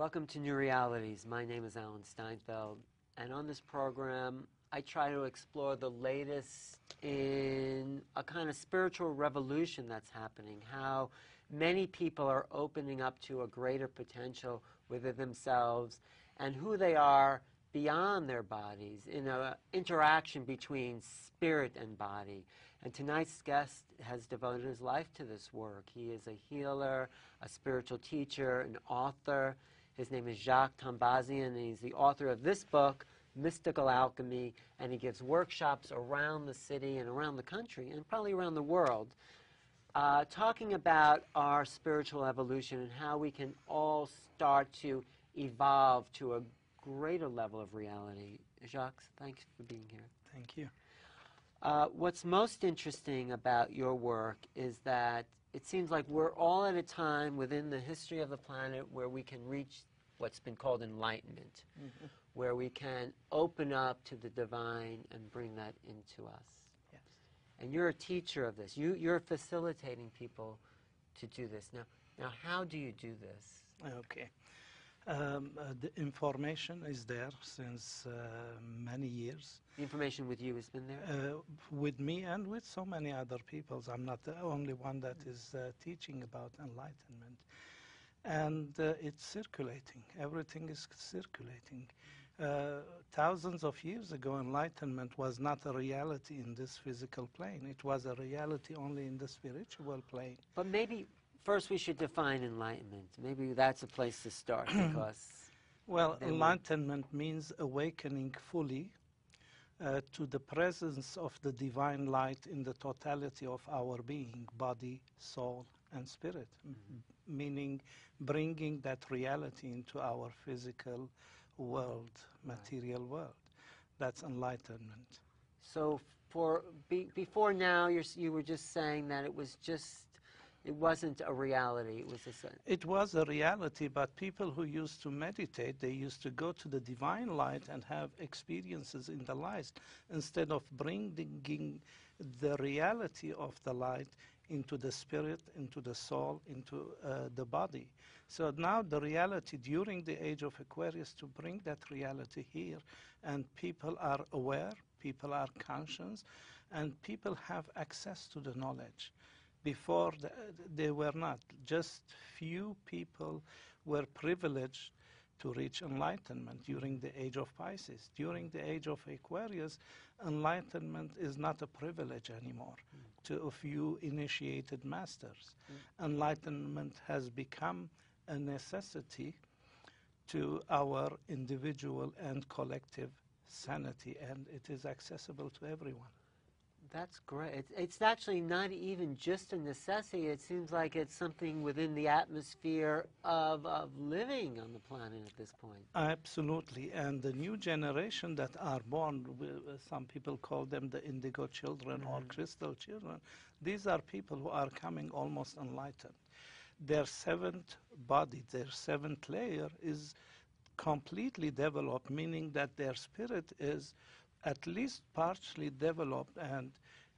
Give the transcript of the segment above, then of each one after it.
Welcome to New Realities. My name is Alan Steinfeld, and on this program I try to explore the latest in a kind of spiritual revolution that's happening, how many people are opening up to a greater potential within themselves and who they are beyond their bodies, in an interaction between spirit and body. And tonight's guest has devoted his life to this work. He is a healer, a spiritual teacher, an author. His name is Jacques Tombazian, and he's the author of this book, Mystical Alchemy, and he gives workshops around the city and around the country and probably around the world, talking about our spiritual evolution and how we can all start to evolve to a greater level of reality. Jacques, thanks for being here. Thank you. What's most interesting about your work is that it seems like we're all at a time within the history of the planet where we can reach what's been called enlightenment, where we can open up to the divine and bring that into us. Yes. And you're a teacher of this. You're facilitating people to do this. Now, how do you do this? Okay. The information is there since many years. The information with you has been there? With me and with so many other people. I'm not the only one that is teaching about enlightenment. And it's circulating. Everything is circulating. Thousands of years ago, enlightenment was not a reality in this physical plane. It was a reality only in the spiritual plane. But maybe first we should define enlightenment. Maybe that's a place to start, because... Well, enlightenment means awakening fully to the presence of the divine light in the totality of our being, body, soul, and spirit, meaning bringing that reality into our physical world, material world. That's enlightenment. So before now, you were just saying that it wasn't a reality. It was a reality, but people who used to meditate, they used to go to the divine light and have experiences in the light, instead of bringing the reality of the light into the spirit, into the soul, into the body. So now the reality during the age of Aquarius, to bring that reality here, and people are aware, people are conscious, and people have access to the knowledge. Before, they were not. Just few people were privileged to reach enlightenment during the age of Pisces. During the age of Aquarius, enlightenment is not a privilege anymore to a few initiated masters. Enlightenment has become a necessity to our individual and collective sanity, and it is accessible to everyone. That's great. It's actually not even just a necessity. It seems like it's something within the atmosphere of living on the planet at this point. Absolutely. And the new generation that are born, some people call them the indigo children or crystal children, these are people who are coming almost enlightened. Their seventh body, their seventh layer is completely developed, meaning that their spirit is at least partially developed, and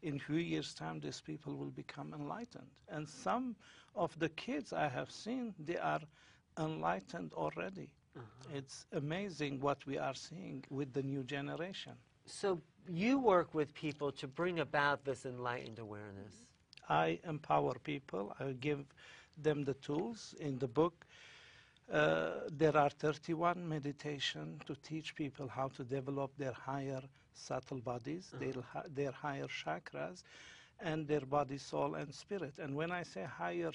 in a few years' time, these people will become enlightened. And some of the kids I have seen, they are enlightened already. It's amazing what we are seeing with the new generation. So you work with people to bring about this enlightened awareness. I empower people. I give them the tools. In the book, there are 31 meditations to teach people how to develop their higher subtle bodies, their higher chakras, and their body, soul, and spirit. And when I say higher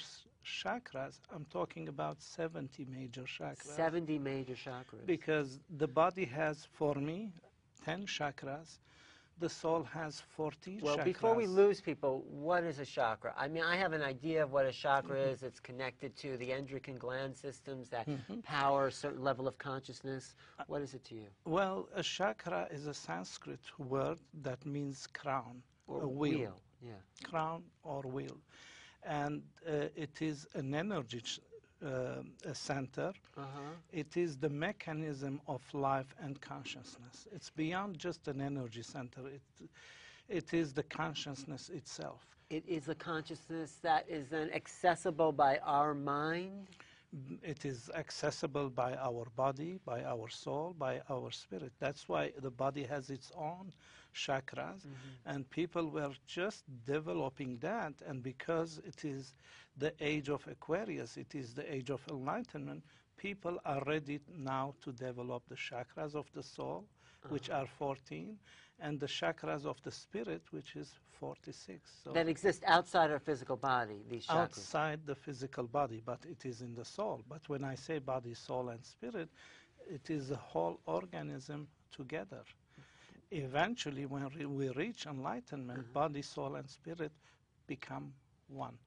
chakras, I'm talking about 70 major chakras. 70 major chakras. Because the body has, for me, 10 chakras. The soul has 14 chakras. Well, before we lose people, what is a chakra? I mean, I have an idea of what a chakra is. It's connected to the endocrine gland systems that power a certain level of consciousness. What is it to you? Well, a chakra is a Sanskrit word that means crown, or a wheel. Yeah. Crown or wheel. And it is an energy center. It is the mechanism of life and consciousness. It's beyond just an energy center. It is the consciousness itself. It is a consciousness that is then accessible by our mind? It is accessible by our body, by our soul, by our spirit. That's why the body has its own chakras, and people were just developing that. And because it is the age of Aquarius, it is the age of enlightenment, people are ready now to develop the chakras of the soul, which are 14, and the chakras of the spirit, which is 46. So that exist outside our physical body, these chakras. outside the physical body, but it is in the soul. But when I say body, soul, and spirit, it is a whole organism together. Eventually, when we reach enlightenment, body, soul, and spirit become one.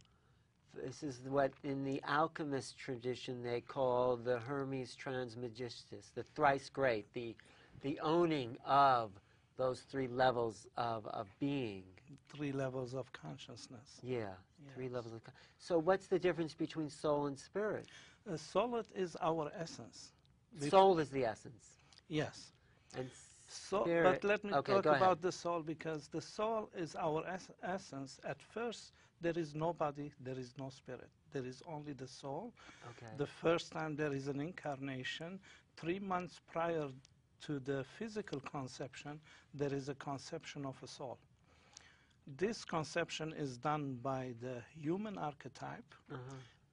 This is what in the alchemist tradition they call the Hermes Trismegistus, the thrice great, the owning of those three levels of being. 3 levels of consciousness. Yeah, Yes. 3 levels of. So what's the difference between soul and spirit? Soul is our essence. Soul is the essence. Yes. And So, spirit. but let me Okay, talk go ahead. about the soul, because the soul is our essence. At first, there is no body, there is no spirit. There is only the soul. Okay. The first time there is an incarnation, 3 months prior to the physical conception, there is a conception of a soul. This conception is done by the human archetype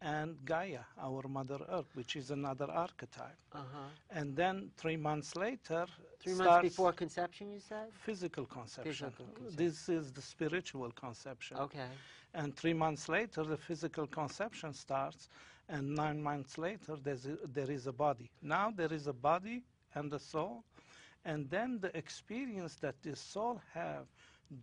and Gaia, our Mother Earth, which is another archetype. And then 3 months later, 3 months before conception, you said? physical conception. Physical conception. This is the spiritual conception. Okay. And 3 months later, the physical conception starts, and 9 months later, there is a body. Now there is a body and a soul, and then the experience that the soul have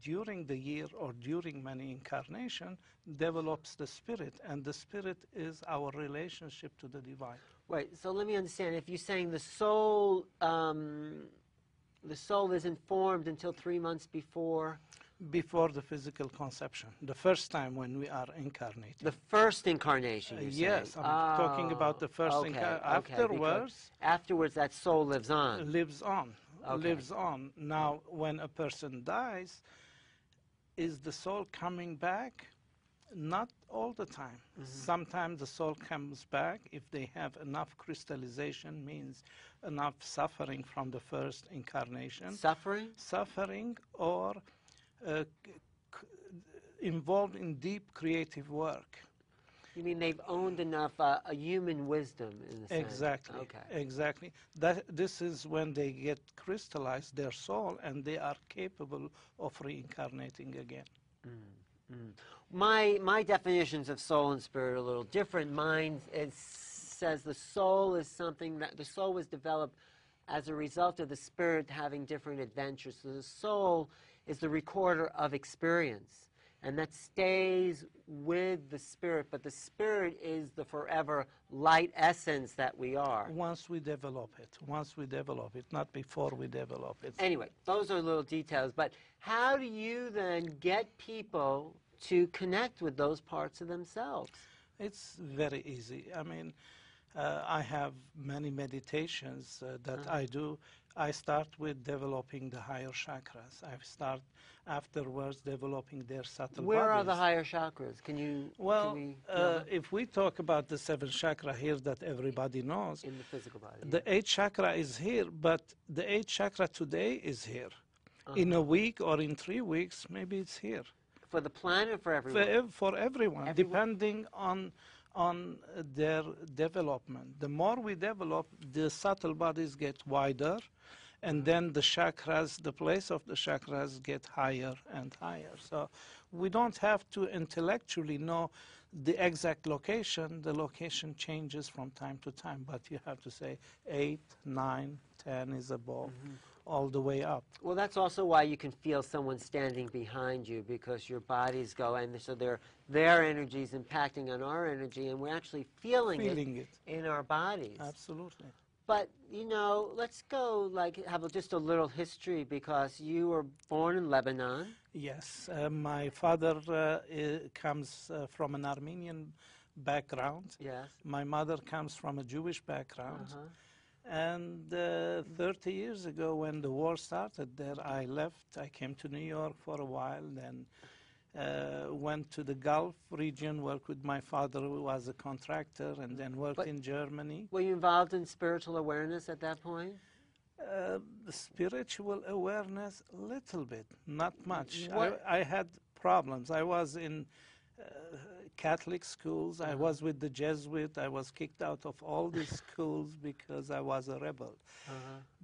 during the year or during many incarnations develops the spirit, and the spirit is our relationship to the divine. Wait, so let me understand. If you're saying the soul isn't formed until 3 months before Before the physical conception, the first time when we are incarnated. the first incarnation, you're Yes, saying? I'm talking about the first okay, Afterwards, afterwards, that soul lives on. lives on. Okay. Lives on. Now, when a person dies, is the soul coming back? Not all the time. Sometimes the soul comes back if they have enough crystallization, means enough suffering from the first incarnation. Suffering? Or involved in deep creative work. You mean they've owned enough a human wisdom in a sense? Exactly. Okay. Exactly. This is when they get crystallized, their soul, and they are capable of reincarnating again. My definitions of soul and spirit are a little different. Mine says the soul is something that the soul was developed as a result of the spirit having different adventures. So the soul is the recorder of experience, and that stays with the spirit, but the spirit is the forever light essence that we are. Once we develop it, not before we develop it. Anyway, those are little details, but how do you then get people to connect with those parts of themselves? It's very easy. I mean, I have many meditations that I do. I start with developing the higher chakras. I start afterwards developing their subtle Where bodies. are the higher chakras? Can you? Well, can we, if we talk about the 7th chakra here that everybody knows, in the physical body. the 8th chakra is here, but the 8th chakra today is here. In a week or in 3 weeks, maybe it's here. For the planet or for everyone? For everyone, depending on their development. The more we develop, the subtle bodies get wider, and then the chakras, the place of the chakras get higher and higher. So we don't have to intellectually know the exact location. The location changes from time to time, but you have to say 8, 9, 10 is above, all the way up. Well, that's also why you can feel someone standing behind you, because your bodies go, and so their energy is impacting on our energy, and we're actually feeling it in our bodies. Absolutely. But, you know, let's go, have just a little history, because you were born in Lebanon. Yes. My father comes from an Armenian background. Yes. My mother comes from a Jewish background. And 30 years ago, when the war started there, I left. I came to New York for a while. Then went to the Gulf region, worked with my father who was a contractor, and then worked in Germany. Were you involved in spiritual awareness at that point? Spiritual awareness, little bit, not much. I had problems. I was in Catholic schools. I was with the Jesuit. I was kicked out of all these schools because I was a rebel.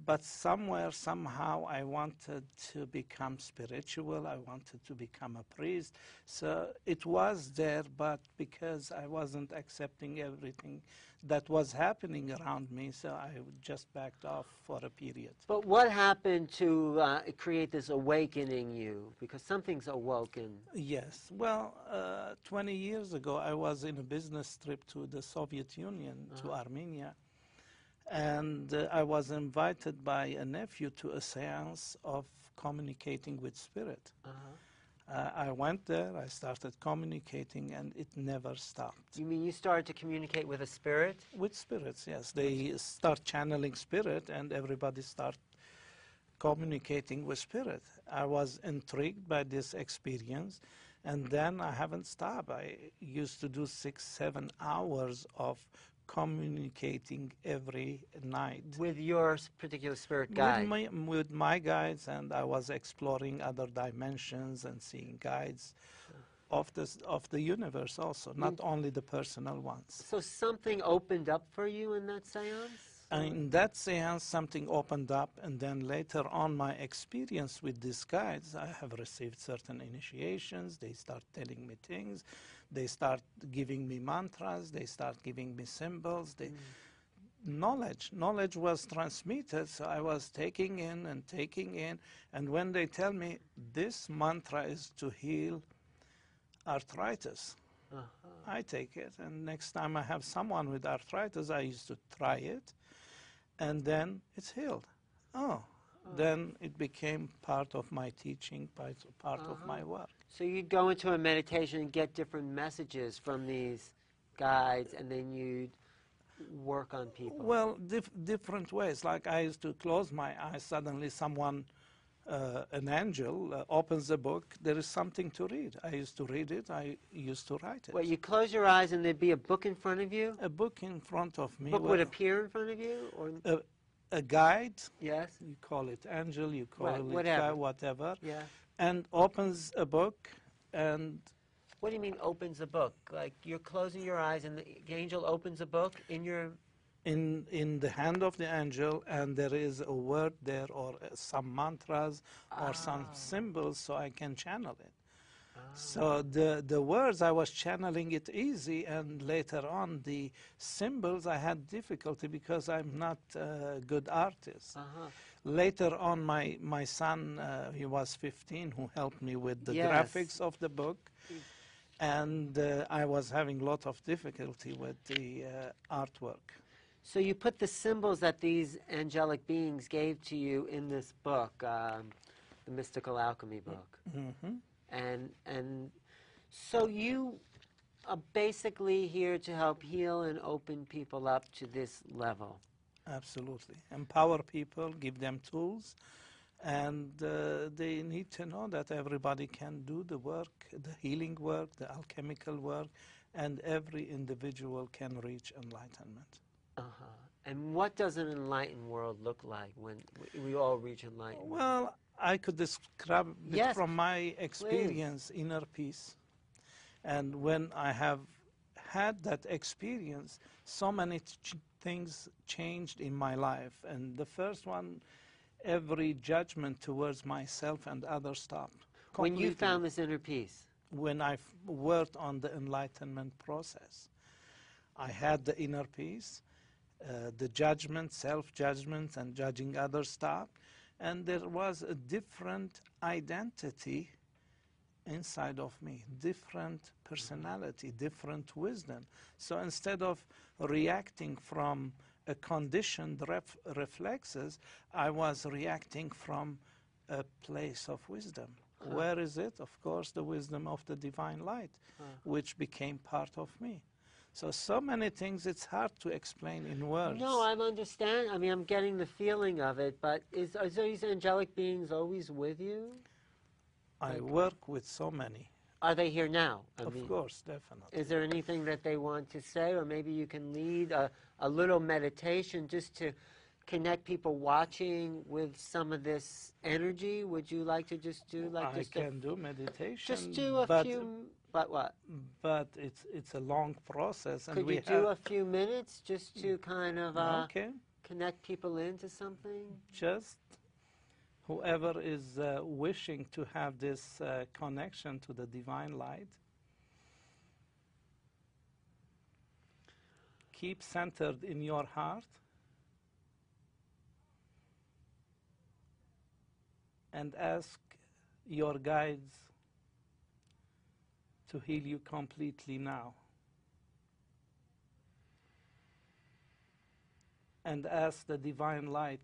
But somewhere, somehow, I wanted to become spiritual. I wanted to become a priest. So it was there, but because I wasn't accepting everything that was happening around me, so I just backed off for a period. But what happened to create this awakening you? Because something's awoken. Yes. Well, 20 years ago, I was in a business trip to the Soviet Union, to Armenia, and I was invited by a nephew to a seance of communicating with spirit. I went there, I started communicating, and it never stopped. You mean you started to communicate with a spirit? With spirits, yes. They start channeling spirit, and everybody start communicating with spirit. I was intrigued by this experience, and then I haven't stopped. I used to do 6-7 hours of communicating every night. With your particular spirit guide? With my guides, and I was exploring other dimensions and seeing guides of the universe also, not only the personal ones. So something opened up for you in that seance? In that seance, something opened up, and then later on, my experience with these guides, I have received certain initiations. They start telling me things. They start giving me mantras. They start giving me symbols. Knowledge was transmitted, so I was taking in, and when they tell me this mantra is to heal arthritis, I take it, and next time I have someone with arthritis, I used to try it, and then it's healed. Then it became part of my teaching, part of my work. So you'd go into a meditation and get different messages from these guides, and then you'd work on people? Well, different ways. Like I used to close my eyes, suddenly someone, an angel, opens a book. There is something to read. I used to read it. I used to write it. Well, you close your eyes and there'd be a book in front of you? A book in front of me. A book would appear in front of you? Or a guide. Yes. You call it angel, you call it whatever. guide, whatever. Yeah. And opens a book and... What do you mean opens a book? Like you're closing your eyes and the angel opens a book in your... In the hand of the angel, and there is a word there or some mantras or some symbols, so I can channel it. So the words, I was channeling it easy, and later on the symbols I had difficulty because I'm not a good artist. Later on, my son, he was 15, who helped me with the graphics of the book, and I was having a lot of difficulty with the artwork. So you put the symbols that these angelic beings gave to you in this book, the Mystical Alchemy book. And so you are basically here to help heal and open people up to this level. Absolutely. Empower people, give them tools, and they need to know that everybody can do the work, the healing work, the alchemical work, and every individual can reach enlightenment. And what does an enlightened world look like when we all reach enlightenment? Well, I could describe it from my experience, inner peace. And when I have had that experience, so many things changed in my life. And the first one, every judgment towards myself and others stopped. When you found this inner peace? When I worked on the enlightenment process. I had the inner peace, the judgment, self-judgment, and judging others stopped. And there was a different identity inside of me, different personality, different wisdom. So instead of reacting from a conditioned reflexes, I was reacting from a place of wisdom. Where is it? Of course, the wisdom of the divine light, which became part of me. So many things, it's hard to explain in words. No, I understand. I mean, I'm getting the feeling of it, but are these angelic beings always with you? I work with so many. Are they here now? Of course, definitely. Is there anything that they want to say, or maybe you can lead a little meditation just to connect people watching with some of this energy? Would you like to just do like I can do meditation. Just do a few. But what? But it's a long process, and could you do a few minutes just to kind of connect people into something? Just whoever is wishing to have this connection to the divine light, keep centered in your heart and ask your guides to heal you completely now. And ask the divine light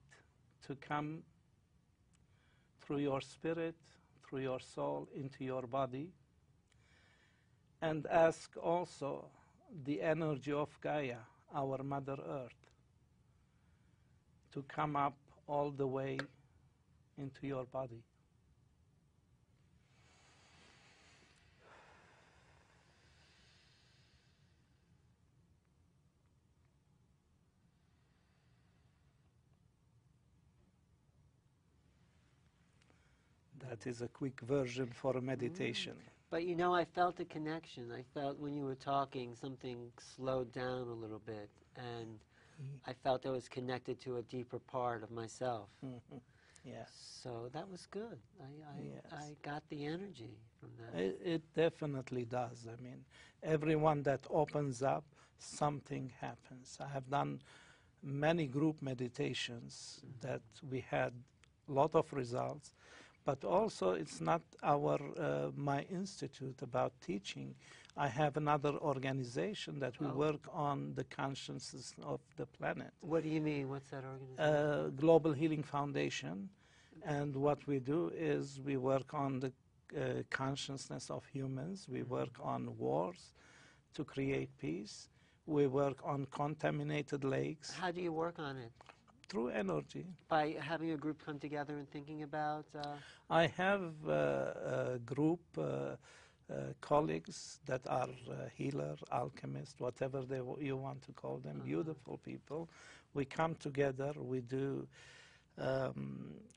to come through your spirit, through your soul, into your body. And ask also the energy of Gaia, our Mother Earth, to come up all the way into your body. That is a quick version for a meditation. But you know, I felt a connection. I felt when you were talking, something slowed down a little bit, and I felt I was connected to a deeper part of myself. Yes. So that was good. I got the energy from that. It definitely does. I mean, everyone that opens up, something happens. I have done many group meditations that we had a lot of results. But also, it's not my institute about teaching. I have another organization that we work on the consciousness of the planet. What do you mean? What's that organization? Global Healing Foundation. And what we do is we work on the consciousness of humans. We work on wars to create peace. We work on contaminated lakes. How do you work on it? Through energy. By having a group come together and thinking about? I have a group, colleagues that are healer, alchemists, whatever you want to call them, beautiful people. We come together, we do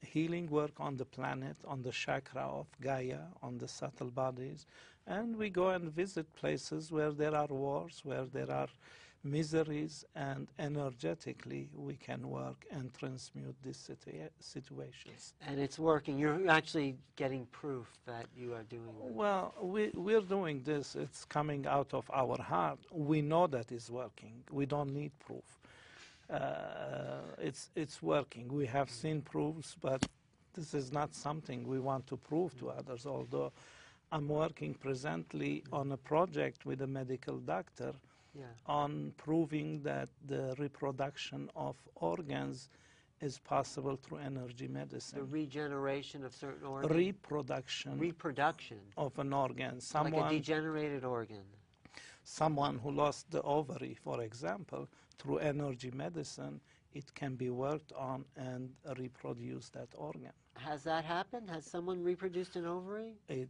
healing work on the planet, on the chakra of Gaia, on the subtle bodies, and we go and visit places where there are wars, where there are miseries, and energetically we can work and transmute these situations. And it's working. You're actually getting proof that you are doing that. Well, we're doing this. It's coming out of our heart. We know that it's working. We don't need proof. It's working. We have seen proofs, but this is not something we want to prove to others, although I'm working presently on a project with a medical doctor on proving that the reproduction of organs is possible through energy medicine. The regeneration of certain organs? Reproduction of an organ. Like a degenerated organ. Someone who lost the ovary, for example, through energy medicine, it can be worked on and reproduce that organ. Has that happened? Has someone reproduced an ovary? It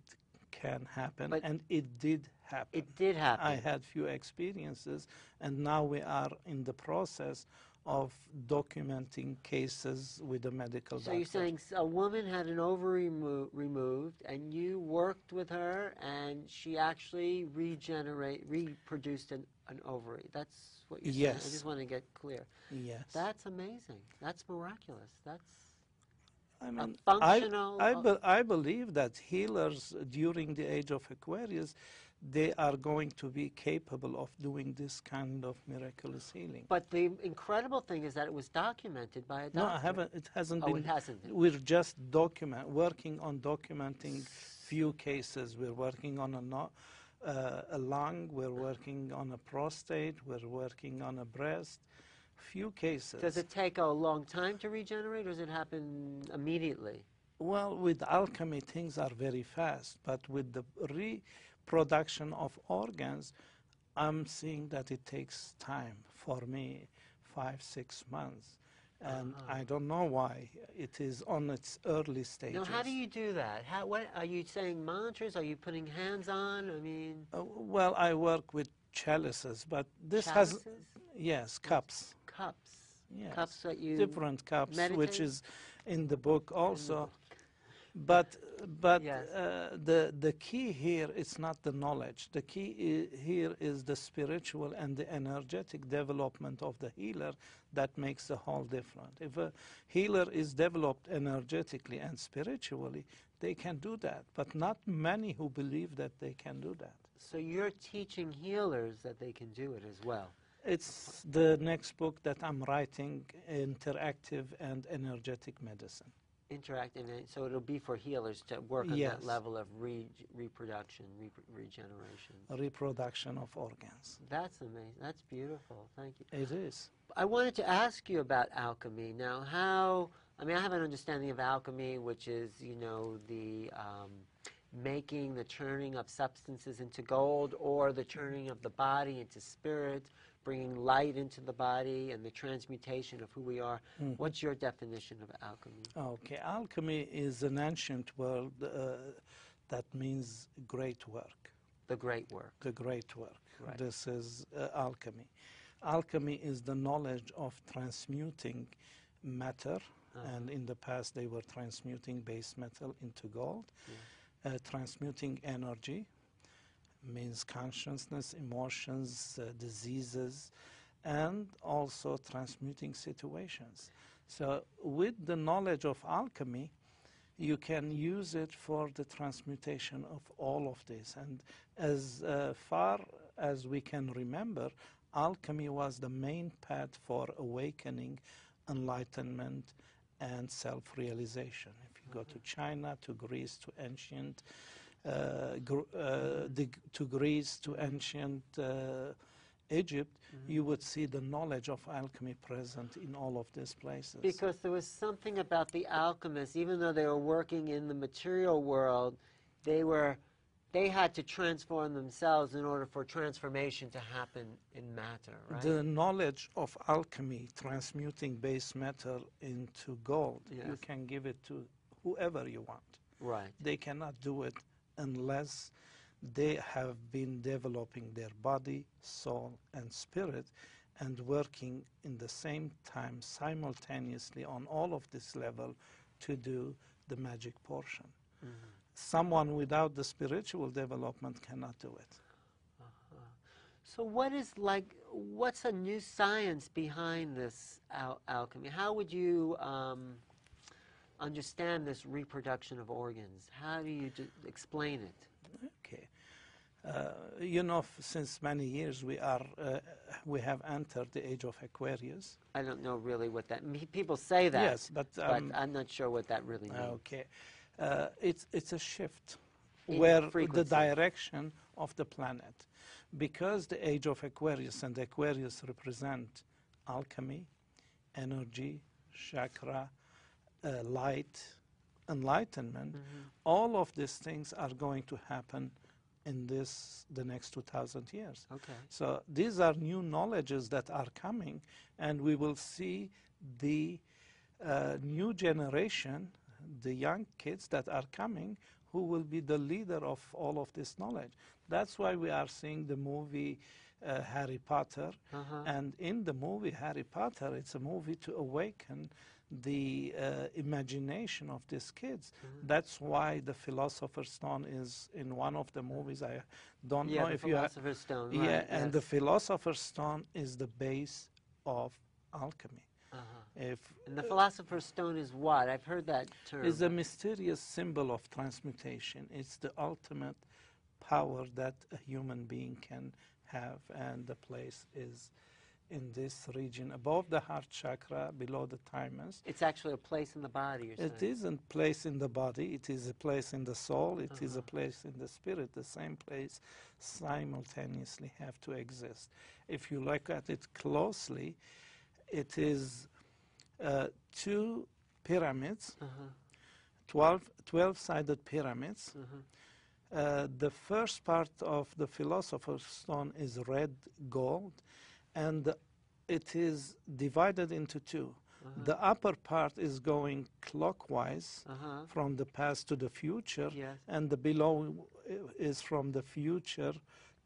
can happen, and it did happen. It did happen. I had few experiences, and now we are in the process of documenting cases with the medical doctor. So you're saying a woman had an ovary removed, and you worked with her, and she actually reproduced an ovary. That's what you're saying? I just want to get clear. Yes. That's amazing. That's miraculous. That's I mean, functional. I believe that healers during the age of Aquarius, they are going to be capable of doing this kind of miraculous healing. But the incredible thing is that it was documented by a doctor. No, it hasn't been. It hasn't. We're just working on documenting few cases. We're working on a lung, we're working on a prostate, we're working on a breast. Few cases. Does it take a long time to regenerate, or does it happen immediately? Well, with alchemy, things are very fast, but with the reproduction of organs, I'm seeing that it takes time. For me, 5-6 months. And I don't know why. It is on its early stages. Now, how do you do that? What are you saying? Mantras? Are you putting hands on? I mean, Well, I work with chalices, but this chalices? has, yes, cups. Cups. Yes. Cups that you Different cups, meditate? which is in the book also. book. But Yes. the key here is not the knowledge. The key here is the spiritual and the energetic development of the healer that makes the whole different. If a healer is developed energetically and spiritually, they can do that. But not many who believe that they can do that. So you're teaching healers that they can do it as well. It's the next book that I'm writing, Interactive and Energetic Medicine. Interactive, so it'll be for healers to work on that level of reproduction, regeneration. Reproduction of organs. That's amazing. That's beautiful. Thank you. It is. I wanted to ask you about alchemy. Now, I have an understanding of alchemy, which is, the making, the turning of substances into gold, or the turning of the body into spirit, bringing light into the body, and the transmutation of who we are. What's your definition of alchemy? Okay, alchemy is an ancient word that means great work. The great work. The great work. Right. This is alchemy. Alchemy is the knowledge of transmuting matter, and in the past they were transmuting base metal into gold. Transmuting energy means consciousness, emotions, diseases, and also transmuting situations. So with the knowledge of alchemy, you can use it for the transmutation of all of this. And as far as we can remember, alchemy was the main path for awakening, enlightenment, and self-realization. If you go to China, to Greece, to ancient Egypt, you would see the knowledge of alchemy present in all of these places. Because there was something about the alchemists, even though they were working in the material world, they had to transform themselves in order for transformation to happen in matter, right? The knowledge of alchemy, transmuting base metal into gold, you can give it to whoever you want. Right. They cannot do it unless they have been developing their body, soul, and spirit, and working in the same time simultaneously on all of this level to do the magic portion. Someone without the spiritual development cannot do it. So what's a new science behind this alchemy? How would you understand this reproduction of organs? How do you explain it? Okay. Since many years we have entered the age of Aquarius. I don't know really what that means. People say that, yes, but I'm not sure what that really means. Okay. It's a shift where frequency. The direction of the planet. Because the age of Aquarius, and Aquarius represent alchemy, energy, chakra, light, enlightenment, all of these things are going to happen in the next 2,000 years. Okay. So these are new knowledges that are coming, and we will see the new generation, the young kids that are coming, who will be the leader of all of this knowledge. That's why we are seeing the movie Harry Potter. And in the movie Harry Potter, it's a movie to awaken the imagination of these kids. That's why the Philosopher's Stone is in one of the movies. I don't know if you have. The Philosopher's Stone, right. Right, And the Philosopher's Stone is the base of alchemy. And the Philosopher's Stone is what? I've heard that term. It's a mysterious symbol of transmutation. It's the ultimate power that a human being can have, and the place is in this region, above the heart chakra, below the thymus. It's actually a place in the body, you're saying? It isn't a place in the body. It is a place in the soul. It is a place in the spirit. The same place simultaneously have to exist. If you look at it closely, it is two pyramids, 12-sided pyramids. The first part of the Philosopher's Stone is red gold, and it is divided into two. The upper part is going clockwise from the past to the future, Yes. and the below is from the future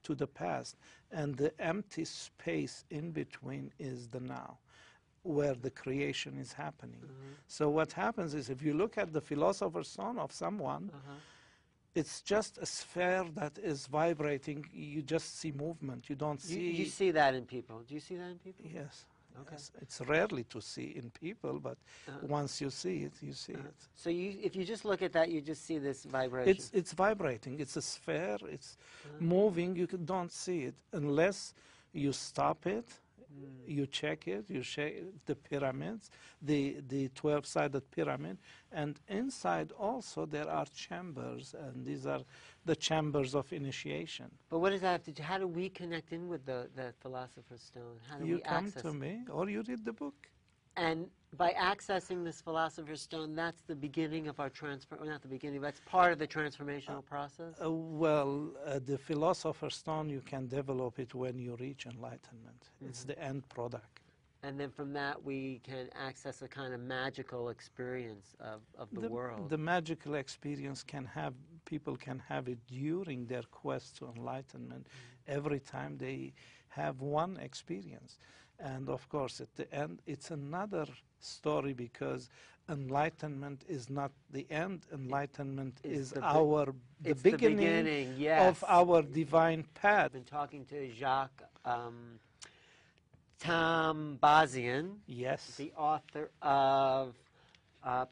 to the past. And the empty space in between is the now, where the creation is happening. So what happens is, if you look at the philosopher's stone of someone, it's just a sphere that is vibrating. You just see movement. You don't see... You see that in people. Do you see that in people? Yes. Okay. Yes. It's rarely to see in people, but once you see it, you see it. So if you just look at that, you just see this vibration. It's vibrating. It's a sphere. It's moving. You don't see it unless you stop it. You check it. You check the pyramids, the 12-sided pyramid, and inside also there are chambers, and these are the chambers of initiation. But what does that have to do? How do we connect in with the philosopher's stone? How do You we come access to me, or you read the book. And by accessing this philosopher's stone, that's the beginning of our not the beginning, but that's part of the transformational process? The philosopher's stone, you can develop it when you reach enlightenment. It's the end product. And then from that, we can access a kind of magical experience of the world. The magical experience people can have it during their quest to enlightenment, every time they have one experience. And of course, at the end, it's another story, because enlightenment is not the end. Enlightenment is the beginning yes. of our divine path. I've been talking to Jacques Tombazian, yes, the author of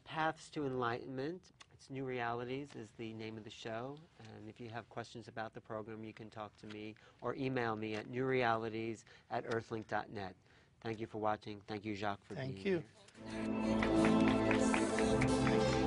Paths to Enlightenment. It's New Realities is the name of the show. And if you have questions about the program, you can talk to me or email me at newrealities@earthlink.net. Thank you for watching. Thank you, Jacques, for being here. Thank you.